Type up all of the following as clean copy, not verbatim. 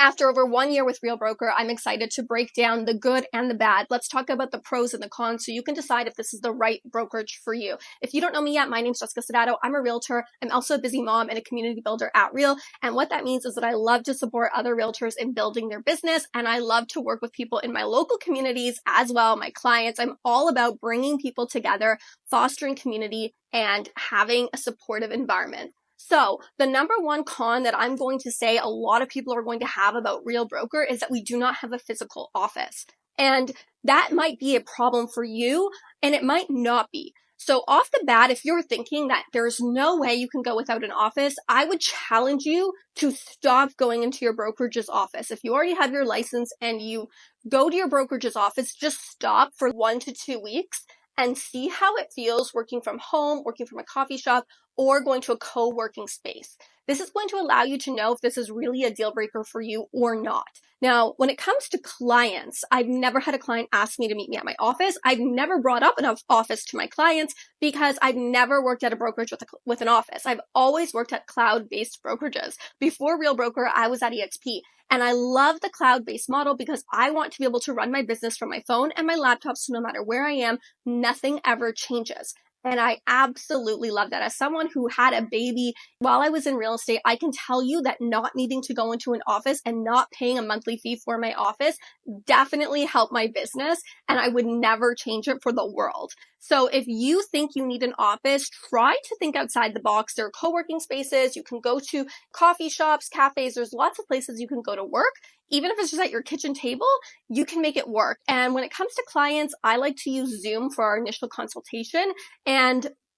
After over 1 year with Real Broker, I'm excited to break down the good and the bad. Let's talk about the pros and the cons so you can decide if this is the right brokerage for you. If you don't know me yet, my name's Jessica Sedato. I'm a realtor. I'm also a busy mom and a community builder at Real. And what that means is that I love to support other realtors in building their business. And I love to work with people in my local communities as well, my clients. I'm all about bringing people together, fostering community, and having a supportive environment. So the number one con that I'm going to say a lot of people are going to have about Real Broker is that we do not have a physical office. And that might be a problem for you, and it might not be. So off the bat, if you're thinking that there's no way you can go without an office, I would challenge you to stop going into your brokerage's office. If you already have your license and you go to your brokerage's office, just stop for 1 to 2 weeks and see how it feels working from home, working from a coffee shop, or going to a co-working space. This is going to allow you to know if this is really a deal breaker for you or not. Now, when it comes to clients, I've never had a client ask me to meet me at my office. I've never brought up an office to my clients because I've never worked at a brokerage with an office. I've always worked at cloud-based brokerages. Before Real Broker, I was at EXP. And I love the cloud-based model because I want to be able to run my business from my phone and my laptop, so no matter where I am, nothing ever changes. And I absolutely love that. As someone who had a baby while I was in real estate, I can tell you that not needing to go into an office and not paying a monthly fee for my office definitely helped my business, and I would never change it for the world. So if you think you need an office, try to think outside the box. There are co-working spaces. You can go to coffee shops, cafes. There's lots of places you can go to work. Even if it's just at your kitchen table, you can make it work. And when it comes to clients, I like to use Zoom for our initial consultation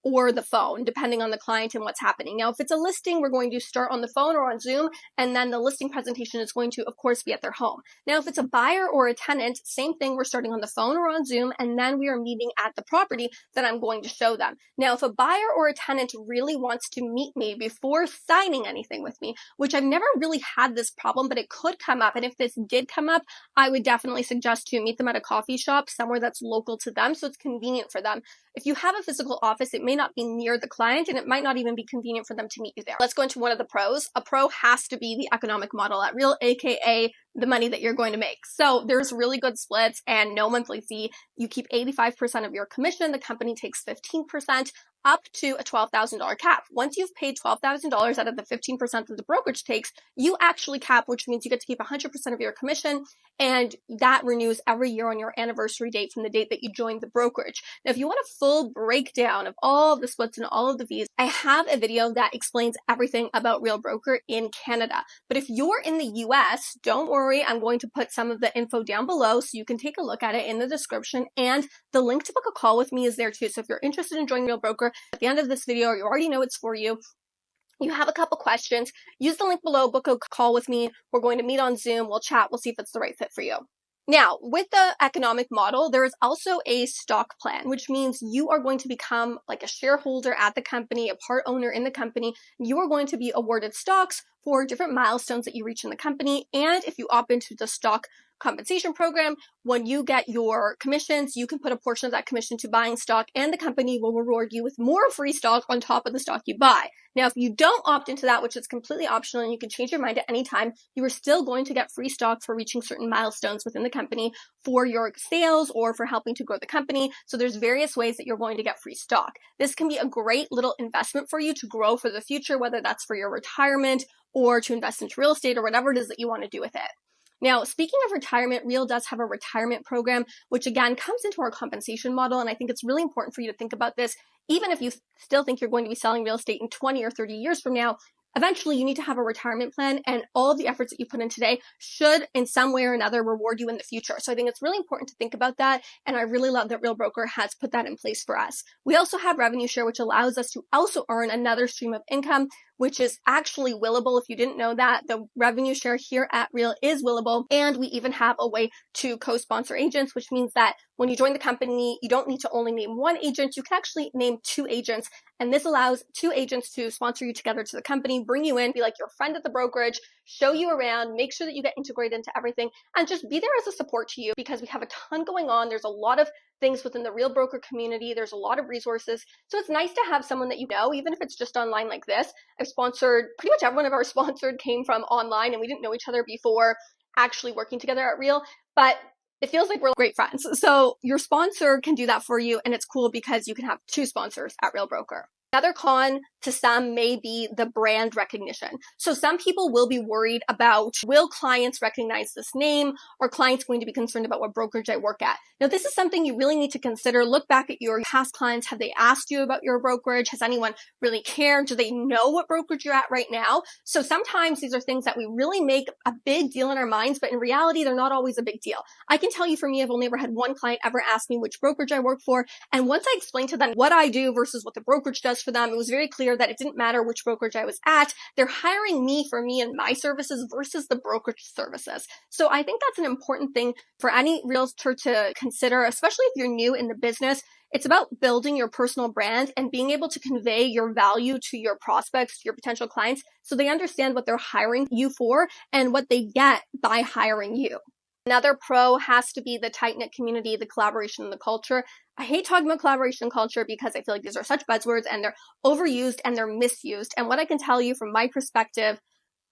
or the phone, depending on the client and what's happening. Now, if it's a listing, we're going to start on the phone or on Zoom, and then the listing presentation is going to, of course, be at their home. Now, if it's a buyer or a tenant, same thing, we're starting on the phone or on Zoom, and then we are meeting at the property that I'm going to show them. Now, if a buyer or a tenant really wants to meet me before signing anything with me, which I've never really had this problem, but it could come up, and if this did come up, I would definitely suggest to meet them at a coffee shop, somewhere that's local to them, so it's convenient for them. If you have a physical office, it may not be near the client, and it might not even be convenient for them to meet you there. Let's go into one of the pros. A pro has to be the economic model at Real, aka the money that you're going to make. So there's really good splits and no monthly fee. You keep 85% of your commission. The company takes 15%. Up to a $12,000 cap. Once you've paid $12,000 out of the 15% that the brokerage takes, you actually cap, which means you get to keep 100% of your commission, and that renews every year on your anniversary date from the date that you joined the brokerage. Now, if you want a full breakdown of all of the splits and all of the fees, I have a video that explains everything about Real Broker in Canada. But if you're in the US, don't worry, I'm going to put some of the info down below so you can take a look at it in the description, and the link to book a call with me is there too. So if you're interested in joining Real Broker, at the end of this video, you already know it's for you. You have a couple questions, use the link below, book a call with me. We're going to meet on Zoom. We'll chat. We'll see if it's the right fit for you. Now, with the economic model, there is also a stock plan, which means you are going to become like a shareholder at the company, a part owner in the company. You are going to be awarded stocks for different milestones that you reach in the company. And if you opt into the stock compensation program, when you get your commissions, you can put a portion of that commission to buying stock, and the company will reward you with more free stock on top of the stock you buy. Now, if you don't opt into that, which is completely optional and you can change your mind at any time, you are still going to get free stock for reaching certain milestones within the company for your sales or for helping to grow the company. So there's various ways that you're going to get free stock. This can be a great little investment for you to grow for the future, whether that's for your retirement or to invest into real estate or whatever it is that you want to do with it. Now, speaking of retirement, Real does have a retirement program, which again comes into our compensation model. And I think it's really important for you to think about this. Even if you still think you're going to be selling real estate in 20 or 30 years from now, eventually you need to have a retirement plan, and all of the efforts that you put in today should in some way or another reward you in the future. So I think it's really important to think about that. And I really love that Real Broker has put that in place for us. We also have revenue share, which allows us to also earn another stream of income, which is actually willable. If you didn't know that, the revenue share here at Real is willable. And we even have a way to co-sponsor agents, which means that when you join the company, you don't need to only name one agent. You can actually name 2 agents. And this allows 2 agents to sponsor you together to the company, bring you in, be like your friend at the brokerage, show you around, make sure that you get integrated into everything, and just be there as a support to you, because we have a ton going on. There's a lot of things within the Real Broker community. There's a lot of resources. So it's nice to have someone that you know, even if it's just online like this. I've sponsored, pretty much everyone of our sponsored came from online, and we didn't know each other before actually working together at Real, but it feels like we're great friends. So your sponsor can do that for you, and it's cool because you can have 2 sponsors at Real Broker. Another con to some may be the brand recognition. So some people will be worried about, will clients recognize this name? Are clients going to be concerned about what brokerage I work at? Now, this is something you really need to consider. Look back at your past clients. Have they asked you about your brokerage? Has anyone really cared? Do they know what brokerage you're at right now? So sometimes these are things that we really make a big deal in our minds, but in reality, they're not always a big deal. I can tell you for me, I've only ever had one client ever ask me which brokerage I work for. And once I explained to them what I do versus what the brokerage does for them, it was very clear that it didn't matter which brokerage I was at. They're hiring me for me and my services versus the brokerage services. So I think that's an important thing for any realtor to consider, especially if you're new in the business. It's about building your personal brand and being able to convey your value to your prospects, to your potential clients, so they understand what they're hiring you for and what they get by hiring you. Another pro has to be the tight-knit community, the collaboration, and the culture. I hate talking about collaboration and culture because I feel like these are such buzzwords and they're overused and they're misused. And what I can tell you from my perspective,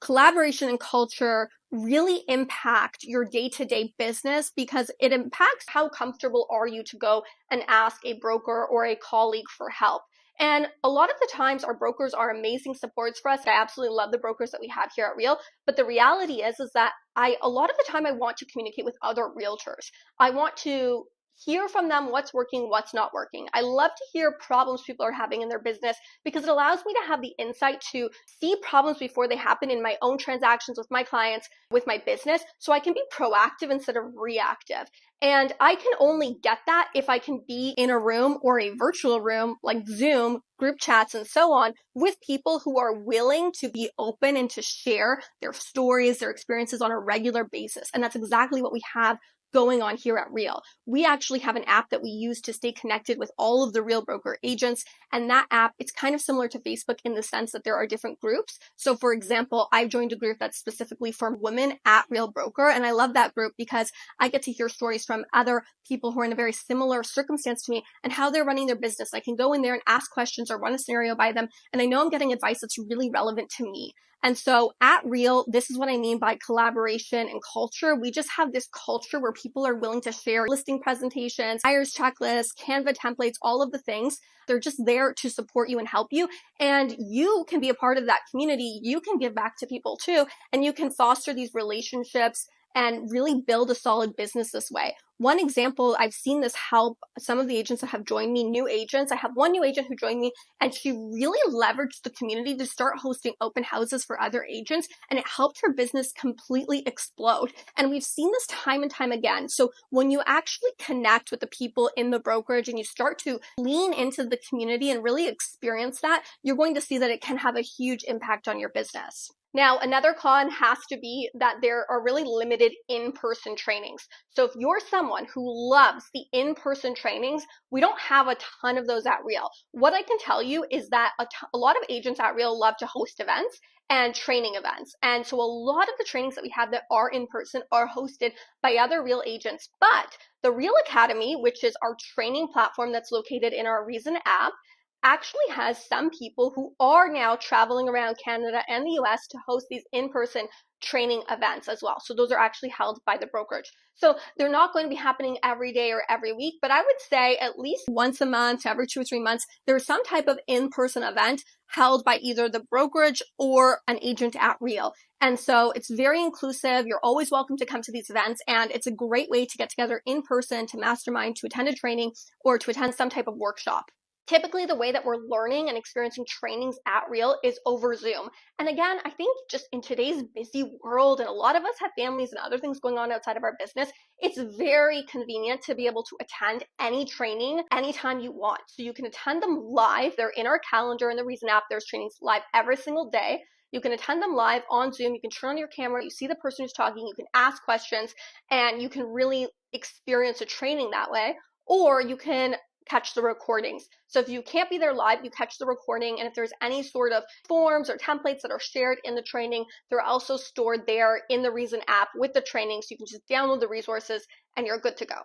collaboration and culture really impact your day-to-day business, because it impacts how comfortable are you to go and ask a broker or a colleague for help. And a lot of the times our brokers are amazing supports for us. I absolutely love the brokers that we have here at Real. But the reality is that a lot of the time I want to communicate with other realtors. I want to hear from them what's working, what's not working. I love to hear problems people are having in their business, because it allows me to have the insight to see problems before they happen in my own transactions with my clients, with my business, so I can be proactive instead of reactive. And I can only get that if I can be in a room or a virtual room like Zoom, group chats, and so on, with people who are willing to be open and to share their stories, their experiences on a regular basis. And that's exactly what we have going on here at Real. We actually have an app that we use to stay connected with all of the Real Broker agents. And that app, it's kind of similar to Facebook in the sense that there are different groups. So for example, I've joined a group that's specifically for women at Real Broker. And I love that group because I get to hear stories from other people who are in a very similar circumstance to me and how they're running their business. I can go in there and ask questions or run a scenario by them. And I know I'm getting advice that's really relevant to me. And so at Real, this is what I mean by collaboration and culture. We just have this culture where people are willing to share listing presentations, buyer's checklists, Canva templates, all of the things. They're just there to support you and help you. And you can be a part of that community. You can give back to people too. And you can foster these relationships and really build a solid business this way. One example, I've seen this help some of the agents that have joined me, new agents. I have one new agent who joined me, and she really leveraged the community to start hosting open houses for other agents, and it helped her business completely explode. And we've seen this time and time again. So when you actually connect with the people in the brokerage and you start to lean into the community and really experience that, you're going to see that it can have a huge impact on your business. Now, another con has to be that there are really limited in-person trainings. So if you're someone who loves the in-person trainings, we don't have a ton of those at Real. What I can tell you is that a lot of agents at Real love to host events and training events. And so a lot of the trainings that we have that are in person are hosted by other Real agents. But the Real Academy, which is our training platform that's located in our Reason app, actually has some people who are now traveling around Canada and the US to host these in-person training events as well. So those are actually held by the brokerage. So they're not going to be happening every day or every week, but I would say at least once a month, every 2 or 3 months, there's some type of in-person event held by either the brokerage or an agent at Real. And so it's very inclusive. You're always welcome to come to these events, and it's a great way to get together in person, to mastermind, to attend a training, or to attend some type of workshop. Typically, the way that we're learning and experiencing trainings at Real is over Zoom. And again, I think just in today's busy world, and a lot of us have families and other things going on outside of our business, it's very convenient to be able to attend any training anytime you want. So you can attend them live. They're in our calendar in the Reason app. There's trainings live every single day. You can attend them live on Zoom. You can turn on your camera. You see the person who's talking. You can ask questions, and you can really experience a training that way. Or you can catch the recordings. So if you can't be there live, you catch the recording. And if there's any sort of forms or templates that are shared in the training, they're also stored there in the Reason app with the training. So you can just download the resources and you're good to go.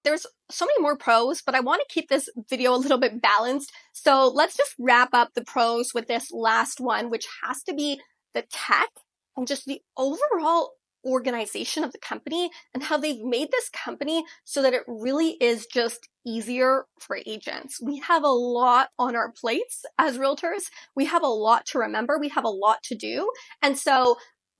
There's so many more pros, but I want to keep this video a little bit balanced. So let's just wrap up the pros with this last one, which has to be the tech and just the overall organization of the company and how they've made this company so that it really is just easier for agents. We have a lot on our plates as realtors. We have a lot to remember. We have a lot to do. And so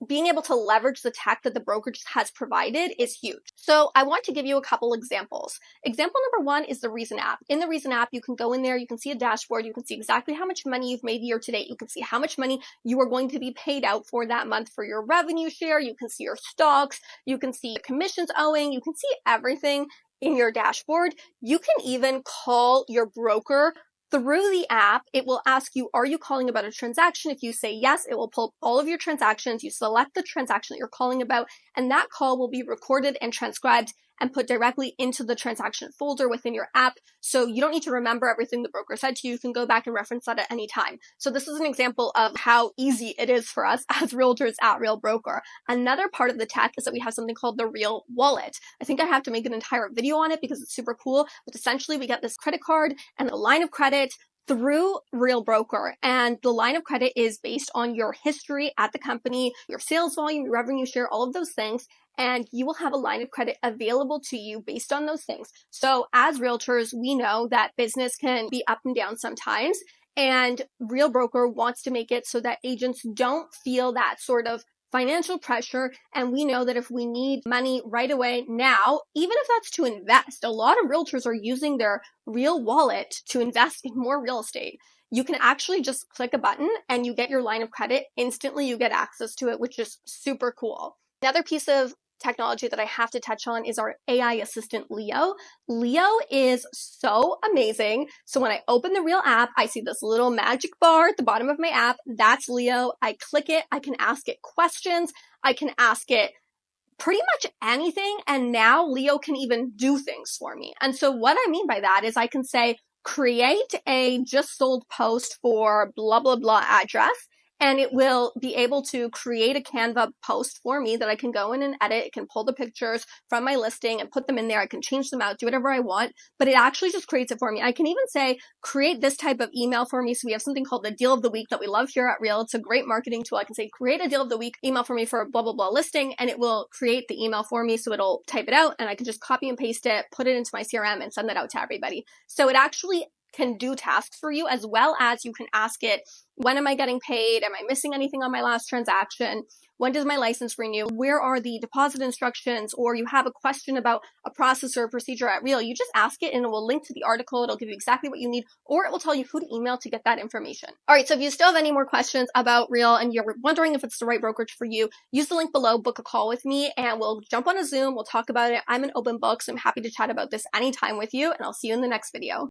being able to leverage the tech that the brokerage has provided is huge. So I want to give you a couple examples. Example number one is the Reason app. In the Reason app, you can go in there, you can see a dashboard, you can see exactly how much money you've made year to date, you can see how much money you are going to be paid out for that month for your revenue share, you can see your stocks, you can see commissions owing, you can see everything in your dashboard. You can even call your broker through the app. It will ask you, are you calling about a transaction? If you say yes, it will pull up all of your transactions. You select the transaction that you're calling about, and that call will be recorded and transcribed and put directly into the transaction folder within your app. So you don't need to remember everything the broker said to you. You can go back and reference that at any time. So this is an example of how easy it is for us as realtors at Real Broker. Another part of the tech is that we have something called the Real Wallet. I think I have to make an entire video on it because it's super cool. But essentially we get this credit card and a line of credit through Real Broker. And the line of credit is based on your history at the company, your sales volume, your revenue share, all of those things. And you will have a line of credit available to you based on those things. So as realtors, we know that business can be up and down sometimes. And Real Broker wants to make it so that agents don't feel that sort of financial pressure. And we know that if we need money right away now, even if that's to invest, a lot of realtors are using their Real Wallet to invest in more real estate. You can actually just click a button and you get your line of credit instantly. You get access to it, which is super cool. Another piece of technology that I have to touch on is our AI assistant, Leo. Leo is so amazing. So when I open the Real app, I see this little magic bar at the bottom of my app. That's Leo. I click it. I can ask it questions. I can ask it pretty much anything. And now Leo can even do things for me. And so what I mean by that is I can say, create a just sold post for blah, blah, blah address. And it will be able to create a Canva post for me that I can go in and edit. It can pull the pictures from my listing and put them in there. I can change them out, do whatever I want, but it actually just creates it for me. I can even say, create this type of email for me. So we have something called the deal of the week that we love here at Real. It's a great marketing tool. I can say, create a deal of the week email for me for a blah, blah, blah listing, and it will create the email for me. So it'll type it out and I can just copy and paste it, put it into my CRM and send that out to everybody. So it actually can do tasks for you, as well as you can ask it, when am I getting paid? Am I missing anything on my last transaction? When does my license renew? Where are the deposit instructions? Or you have a question about a process or a procedure at Real. You just ask it and it will link to the article. It'll give you exactly what you need, or it will tell you who to email to get that information. All right, so if you still have any more questions about Real and you're wondering if it's the right brokerage for you, use the link below, book a call with me, and we'll jump on a Zoom. We'll talk about it. I'm an open book, so I'm happy to chat about this anytime with you, and I'll see you in the next video.